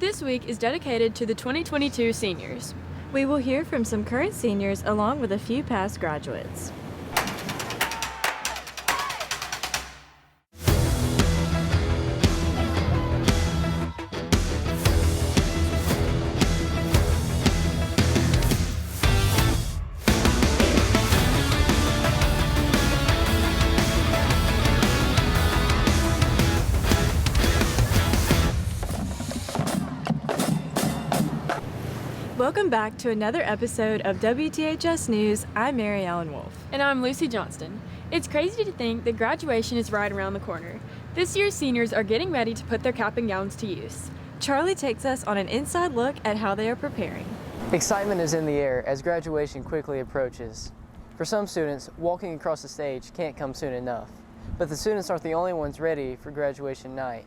This week is dedicated to the 2022 seniors. We will hear from some current seniors along with a few past graduates. Welcome back to another episode of WTHS News. I'm Mary Ellen Wolf. And I'm Lucy Johnston. It's crazy to think that graduation is right around the corner. This year's seniors are getting ready to put their cap and gowns to use. Charlie takes us on an inside look at how they are preparing. Excitement is in the air as graduation quickly approaches. For some students, walking across the stage can't come soon enough. But the students aren't the only ones ready for graduation night.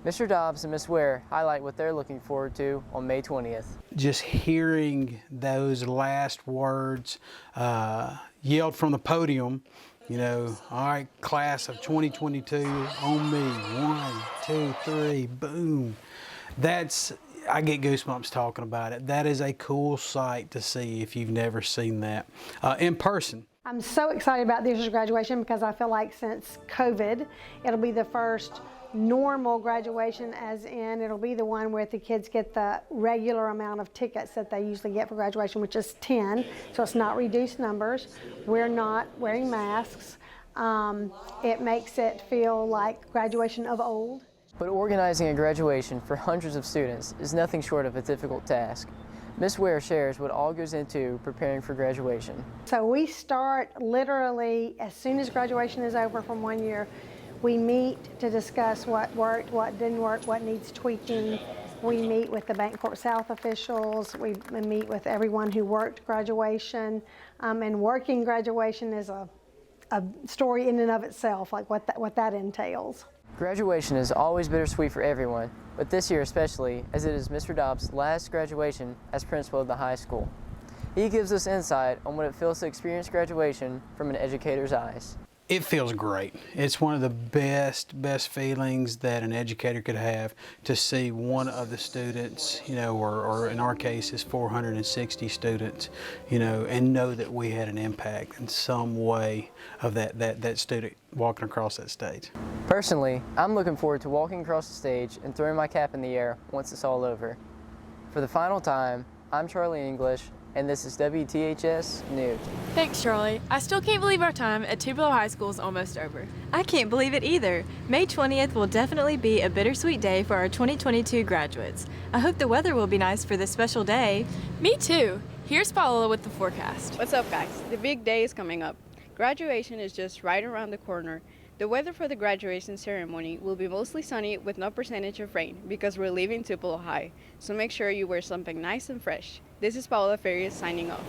Mr. Dobbs and Ms. Ware highlight what they're looking forward to on May 20th. Just hearing those last words yelled from the podium, you know, all right, class of 2022, on me, 1, 2, 3, boom. I get goosebumps talking about it. That is a cool sight to see if you've never seen that in person. I'm so excited about this year's graduation because I feel like since COVID, it'll be the first normal graduation, as in it'll be the one where the kids get the regular amount of tickets that they usually get for graduation, which is 10, so it's not reduced numbers. We're not wearing masks. It makes it feel like graduation of old. But organizing a graduation for hundreds of students is nothing short of a difficult task. Ms. Ware shares what all goes into preparing for graduation. So we start literally as soon as graduation is over from 1 year. We meet to discuss what worked, what didn't work, what needs tweaking. We meet with the Bancorp South officials. We meet with everyone who worked graduation. And working graduation is a story in and of itself, like what that entails. Graduation is always bittersweet for everyone, but this year especially, as it is Mr. Dobbs' last graduation as principal of the high school. He gives us insight on what it feels to experience graduation from an educator's eyes. It feels great. It's one of the best feelings that an educator could have to see one of the students, you know, or in our case is 460 students, you know, and know that we had an impact in some way of that student walking across that stage. Personally, I'm looking forward to walking across the stage and throwing my cap in the air once it's all over. For the final time, I'm Charlie English, and this is WTHS News. Thanks, Charlie. I still can't believe our time at Tupelo High School is almost over. I can't believe it either. May 20th will definitely be a bittersweet day for our 2022 graduates. I hope the weather will be nice for this special day. Me too. Here's Paola with the forecast. What's up, guys? The big day is coming up. Graduation is just right around the corner. The weather for the graduation ceremony will be mostly sunny with no percentage of rain because we're leaving Tupelo High. So make sure you wear something nice and fresh. This is Paola Farias signing off.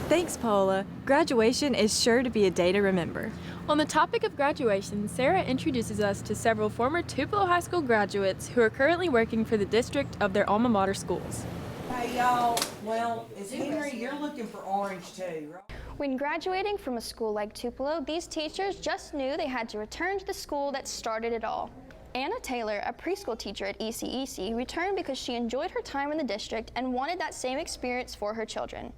Thanks, Paola. Graduation is sure to be a day to remember. On the topic of graduation, Sarah introduces us to several former Tupelo High School graduates who are currently working for the district of their alma mater schools. Hey y'all, well, as Henry, you're looking for orange too, right? When graduating from a school like Tupelo, these teachers just knew they had to return to the school that started it all. Anna Taylor, a preschool teacher at ECEC, returned because she enjoyed her time in the district and wanted that same experience for her children.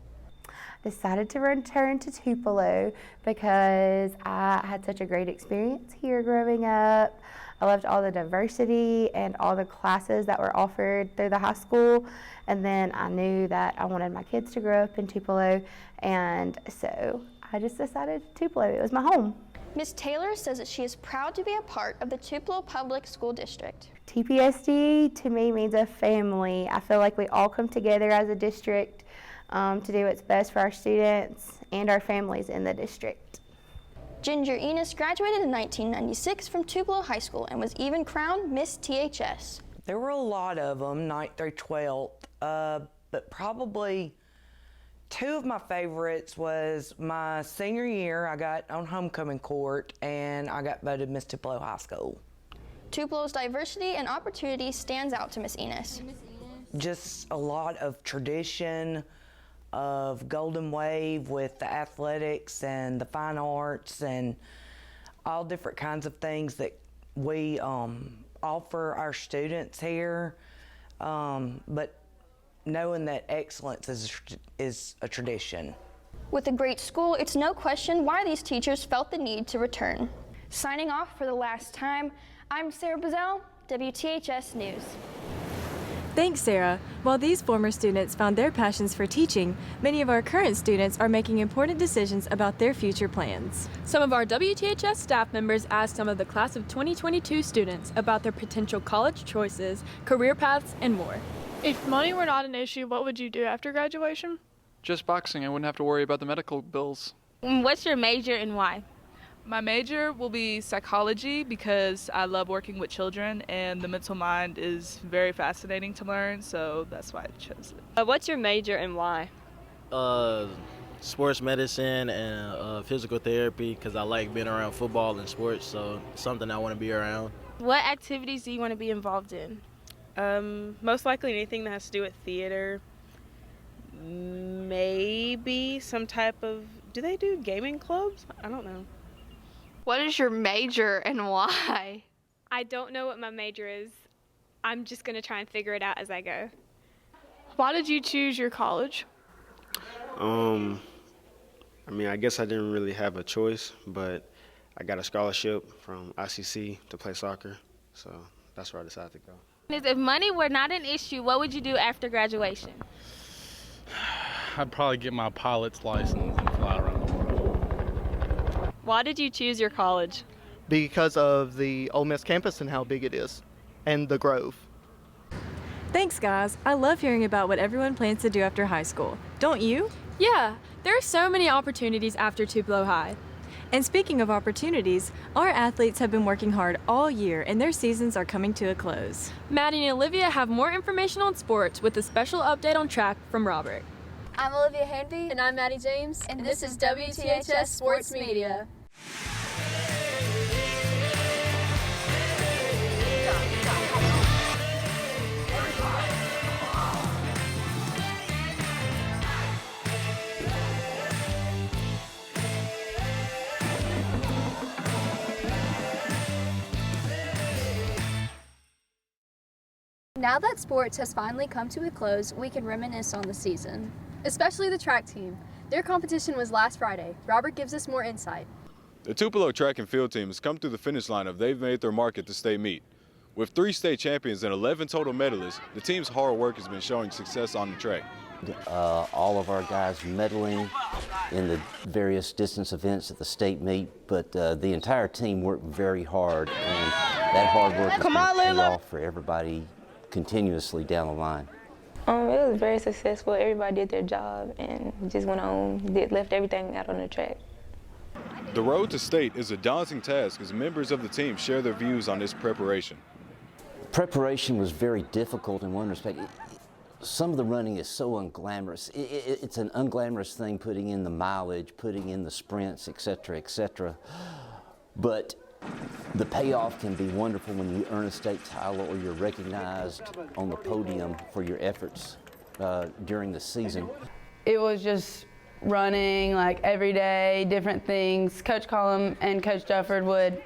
Decided to return to Tupelo because I had such a great experience here growing up. I loved all the diversity and all the classes that were offered through the high school, and then I knew that I wanted my kids to grow up in Tupelo, and so I just decided Tupelo. It was my home. Ms. Taylor says that she is proud to be a part of the Tupelo Public School District. TPSD to me means a family. I feel like we all come together as a district to do what's best for our students and our families in the district. Ginger Enos graduated in 1996 from Tupelo High School and was even crowned Miss THS. There were a lot of them, 9th through 12th, but probably two of my favorites was my senior year. I got on homecoming court and I got voted Miss Tupelo High School. Tupelo's diversity and opportunity stands out to Miss Enos. Just a lot of tradition, of Golden Wave with the athletics and the fine arts and all different kinds of things that we offer our students here. but knowing that excellence is a tradition. With a great school, it's no question why these teachers felt the need to return. Signing off for the last time, I'm Sarah Bazell, WTHS News. Thanks, Sarah. While these former students found their passions for teaching, many of our current students are making important decisions about their future plans. Some of our WTHS staff members asked some of the class of 2022 students about their potential college choices, career paths, and more. If money were not an issue, what would you do after graduation? Just boxing. I wouldn't have to worry about the medical bills. What's your major and why? My major will be psychology because I love working with children and the mental mind is very fascinating to learn, so that's why I chose it. What's your major and why? Sports medicine and physical therapy because I like being around football and sports, so it's something I want to be around. What activities do you want to be involved in? Most likely anything that has to do with theater. Maybe some type of, do they do gaming clubs? I don't know. What is your major and why? I don't know what my major is. I'm just going to try and figure it out as I go. Why did you choose your college? I guess I didn't really have a choice, but I got a scholarship from ICC to play soccer, so that's where I decided to go. If money were not an issue, what would you do after graduation? I'd probably get my pilot's license and fly around the world. Why did you choose your college? Because of the Ole Miss campus and how big it is, and the Grove. Thanks, guys. I love hearing about what everyone plans to do after high school. Don't you? Yeah, there are so many opportunities after Tupelo High. And speaking of opportunities, our athletes have been working hard all year and their seasons are coming to a close. Maddie and Olivia have more information on sports with a special update on track from Robert. I'm Olivia Hanby. And I'm Maddie James. And this is WTHS Sports Media. Now that sports has finally come to a close, we can reminisce on the season. Especially the track team. Their competition was last Friday. Robert gives us more insight. The Tupelo track and field team has come through the finish line of they've made their mark at the state meet. With 3 state champions and 11 total medalists, the team's hard work has been showing success on the track. All of our guys medaling in the various distance events at the state meet, but the entire team worked very hard, and that hard work has been paid off for everybody continuously down the line. It was very successful. Everybody did their job and just went on, left everything out on the track. The road to state is a daunting task as members of the team share their views on this preparation. Preparation was very difficult in one respect. Some of the running is so unglamorous. It's an unglamorous thing, putting in the mileage, putting in the sprints, etc., etc. But the payoff can be wonderful when you earn a state title or you're recognized on the podium for your efforts during the season. It was just running like every day, different things. Coach Collum and Coach Dufford would,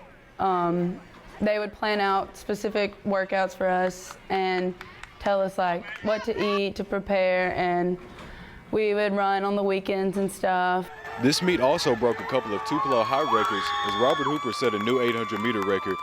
they would plan out specific workouts for us and tell us like what to eat, to prepare, and we would run on the weekends and stuff. This meet also broke a couple of Tupelo High records as Robert Hooper set a new 800-meter record,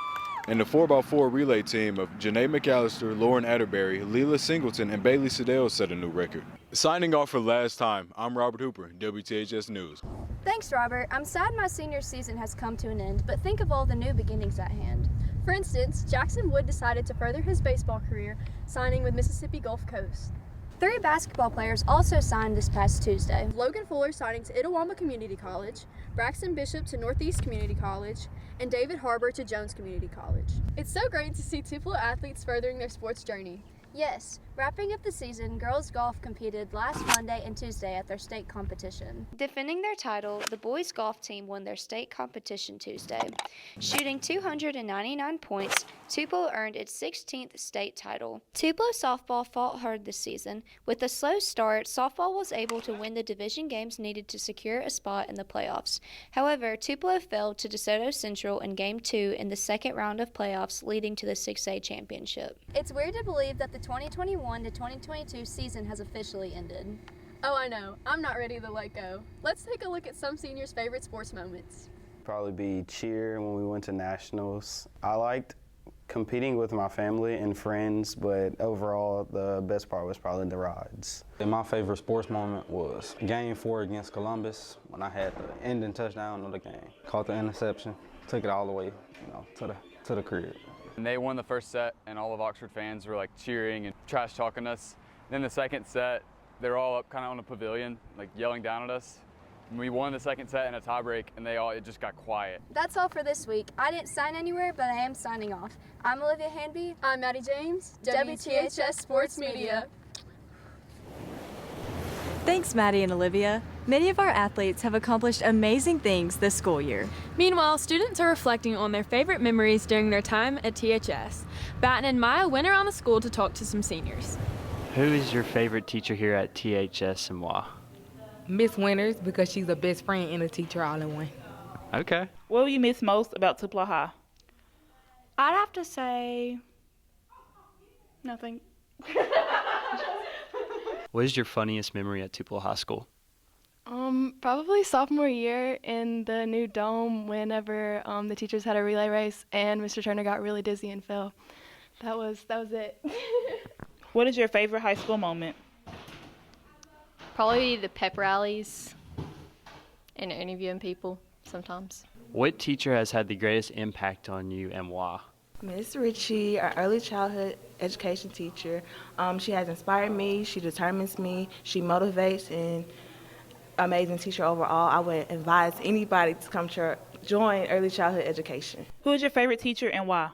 and the 4x4 relay team of Janae McAllister, Lauren Atterbury, Leela Singleton, and Bailey Siddell set a new record. Signing off for the last time, I'm Robert Hooper, WTHS News. Thanks, Robert. I'm sad my senior season has come to an end, but think of all the new beginnings at hand. For instance, Jackson Wood decided to further his baseball career, signing with Mississippi Gulf Coast. 3 basketball players also signed this past Tuesday. Logan Fuller signing to Itawamba Community College, Braxton Bishop to Northeast Community College, and David Harbour to Jones Community College. It's so great to see Tupelo athletes furthering their sports journey. Yes, wrapping up the season, girls golf competed last Monday and Tuesday at their state competition. Defending their title, the boys golf team won their state competition Tuesday, shooting 299 points Tupelo earned its 16th state title. Tupelo softball fought hard this season. With a slow start, softball was able to win the division games needed to secure a spot in the playoffs. However, Tupelo fell to DeSoto Central in Game 2 in the second round of playoffs, leading to the 6A championship. It's weird to believe that the 2021 to 2022 season has officially ended. Oh, I know. I'm not ready to let go. Let's take a look at some seniors' favorite sports moments. Probably be cheer when we went to nationals. I liked competing with my family and friends, but overall the best part was probably the rides. And my favorite sports moment was Game 4 against Columbus when I had the ending touchdown of the game. Caught the interception, took it all the way, to the crib. And they won the first set, and all of Oxford fans were like cheering and trash talking us. Then the second set, they're all up kind of on the pavilion, like yelling down at us. And we won the second set in a tiebreak, and it just got quiet. That's all for this week. I didn't sign anywhere, but I am signing off. I'm Olivia Hanby. I'm Maddie James. WTHS Sports Media. Thanks, Maddie and Olivia. Many of our athletes have accomplished amazing things this school year. Meanwhile, students are reflecting on their favorite memories during their time at THS. Batten and Maya went around the school to talk to some seniors. Who is your favorite teacher here at THS and why? Miss Winters, because she's a best friend and a teacher all in one. Okay. What will you miss most about Tupelo High? I'd have to say nothing. What is your funniest memory at Tupelo High School? Probably sophomore year in the new dome whenever the teachers had a relay race and Mr. Turner got really dizzy and fell. That was it. What is your favorite high school moment? Probably the pep rallies and interviewing people sometimes. What teacher has had the greatest impact on you and why? Miss Ritchie, our early childhood education teacher. She has inspired me, she determines me, she motivates, and amazing teacher overall. I would advise anybody to come to join early childhood education. Who is your favorite teacher and why?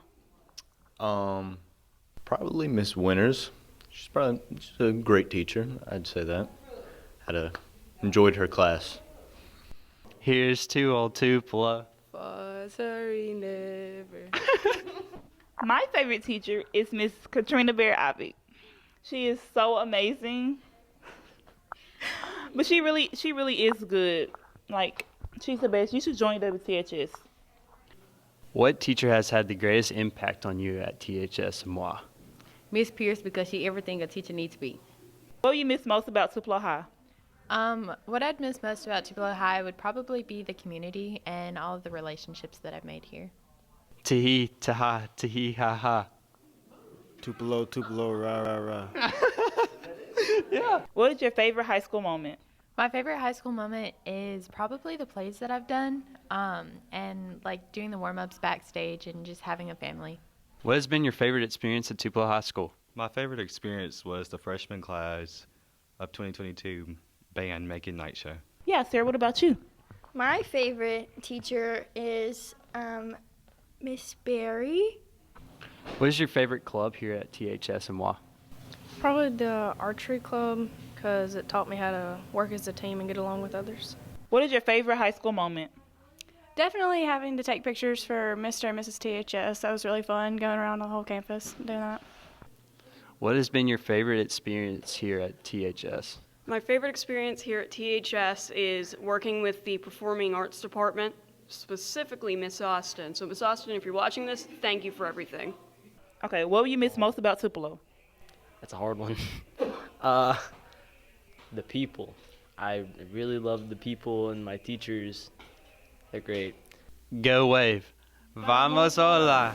Probably Miss Winters. She's a great teacher, I'd say that. Enjoyed her class. Here's to old Tupelo. Sorry, never. My favorite teacher is Miss Katrina Bear Ivy. She is so amazing. But she really is good. Like, she's the best. You should join WTHS. What teacher has had the greatest impact on you at THS and why? Miss Pierce, because she everything a teacher needs to be. What do you miss most about Tupelo High? What I'd miss most about Tupelo High would probably be the community and all of the relationships that I've made here. Tee, ta-ha, tee, ha-ha. Tupelo, rah, rah, rah. Yeah. What is your favorite high school moment? My favorite high school moment is probably the plays that I've done, and like doing the warm-ups backstage and just having a family. What has been your favorite experience at Tupelo High School? My favorite experience was the freshman class of 2022 band making night show. Yeah, Sarah, what about you? My favorite teacher is Miss Berry. What is your favorite club here at THS and why? Probably the archery club, because it taught me how to work as a team and get along with others. What is your favorite high school moment? Definitely having to take pictures for Mr. and Mrs. THS. That was really fun, going around the whole campus doing that. What has been your favorite experience here at THS? My favorite experience here at THS is working with the Performing Arts Department, specifically Miss Austin. So Miss Austin, if you're watching this, thank you for everything. Okay, what will you miss most about Tupelo? That's a hard one. The people. I really love the people and my teachers. They're great. Go Wave. Vamos hola.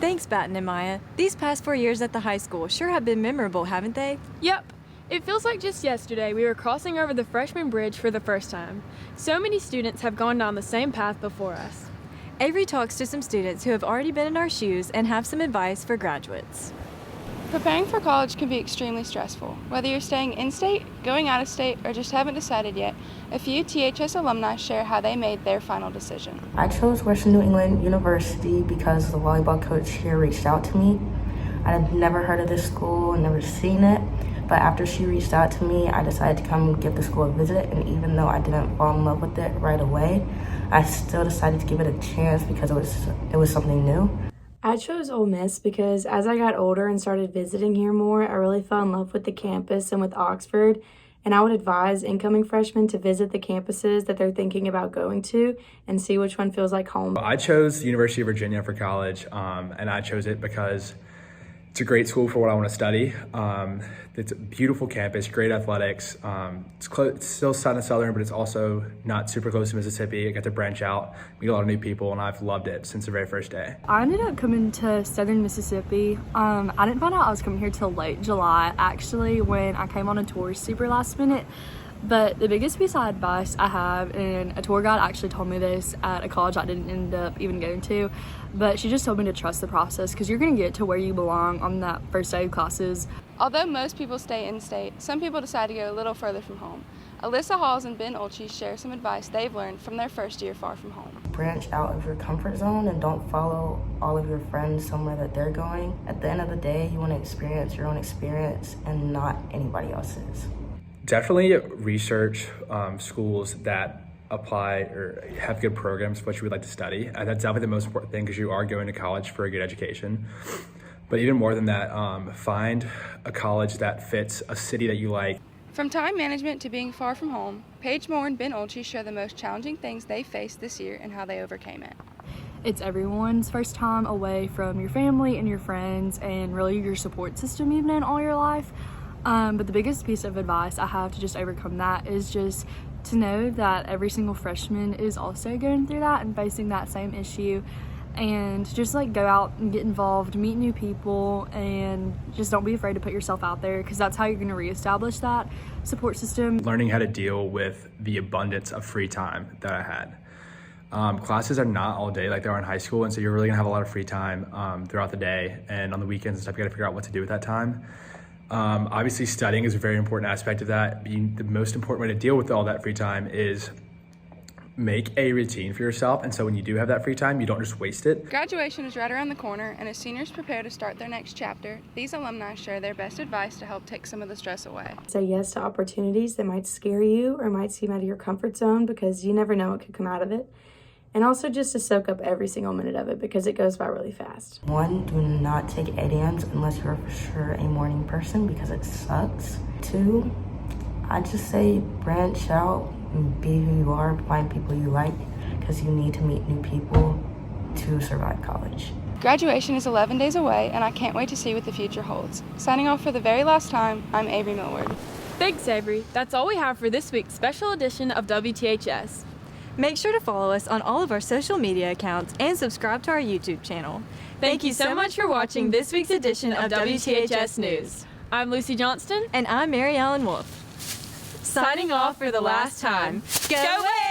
Thanks, Batten and Maya. These past 4 years at the high school sure have been memorable, haven't they? Yep. It feels like just yesterday we were crossing over the freshman bridge for the first time. So many students have gone down the same path before us. Avery talks to some students who have already been in our shoes and have some advice for graduates. Preparing for college can be extremely stressful. Whether you're staying in-state, going out of state, or just haven't decided yet, a few THS alumni share how they made their final decision. I chose Western New England University because the volleyball coach here reached out to me. I had never heard of this school and never seen it, but after she reached out to me, I decided to come give the school a visit, and even though I didn't fall in love with it right away, I still decided to give it a chance because it was something new. I chose Ole Miss because as I got older and started visiting here more, I really fell in love with the campus and with Oxford. And I would advise incoming freshmen to visit the campuses that they're thinking about going to and see which one feels like home. I chose the University of Virginia for college, and I chose it because it's a great school for what I want to study. It's a beautiful campus, great athletics. It's still southern, but it's also not super close to Mississippi. I got to branch out, meet a lot of new people, and I've loved it since the very first day. I ended up coming to southern Mississippi. I didn't find out I was coming here till late July, actually, when I came on a tour super last minute. But the biggest piece of advice I have, and a tour guide actually told me this at a college I didn't end up even going to, but she just told me to trust the process because you're going to get to where you belong on that first day of classes. Although most people stay in-state, some people decide to go a little further from home. Alyssa Halls and Ben Olchey share some advice they've learned from their first year far from home. Branch out of your comfort zone and don't follow all of your friends somewhere that they're going. At the end of the day, you want to experience your own experience and not anybody else's. Definitely research schools that apply or have good programs for what you would like to study. That's definitely the most important thing because you are going to college for a good education. But even more than that, find a college that fits a city that you like. From time management to being far from home, Paige Moore and Ben Olchey share the most challenging things they faced this year and how they overcame it. It's everyone's first time away from your family and your friends and really your support system even in all your life. But the biggest piece of advice I have to just overcome that is just to know that every single freshman is also going through that and facing that same issue, and just like go out and get involved, meet new people, and just don't be afraid to put yourself out there because that's how you're going to reestablish that support system. Learning how to deal with the abundance of free time that I had. Classes are not all day like they are in high school, and so you're really gonna have a lot of free time throughout the day, and on the weekends and stuff you gotta figure out what to do with that time. Obviously studying is a very important aspect of that. The most important way to deal with all that free time is make a routine for yourself, and so when you do have that free time, you don't just waste it. Graduation is right around the corner, and as seniors prepare to start their next chapter, these alumni share their best advice to help take some of the stress away. Say yes to opportunities that might scare you or might seem out of your comfort zone because you never know what could come out of it. And also just to soak up every single minute of it because it goes by really fast. 1, do not take 8 a.m.s unless you're for sure a morning person because it sucks. 2, I just say branch out and be who you are, find people you like because you need to meet new people to survive college. Graduation is 11 days away and I can't wait to see what the future holds. Signing off for the very last time, I'm Avery Millward. Thanks, Avery. That's all we have for this week's special edition of WTHS. Make sure to follow us on all of our social media accounts and subscribe to our YouTube channel. Thank you so much for watching this week's edition of WTHS News. I'm Lucy Johnston. And I'm Mary Ellen Wolf. Signing off for the last time. Go away!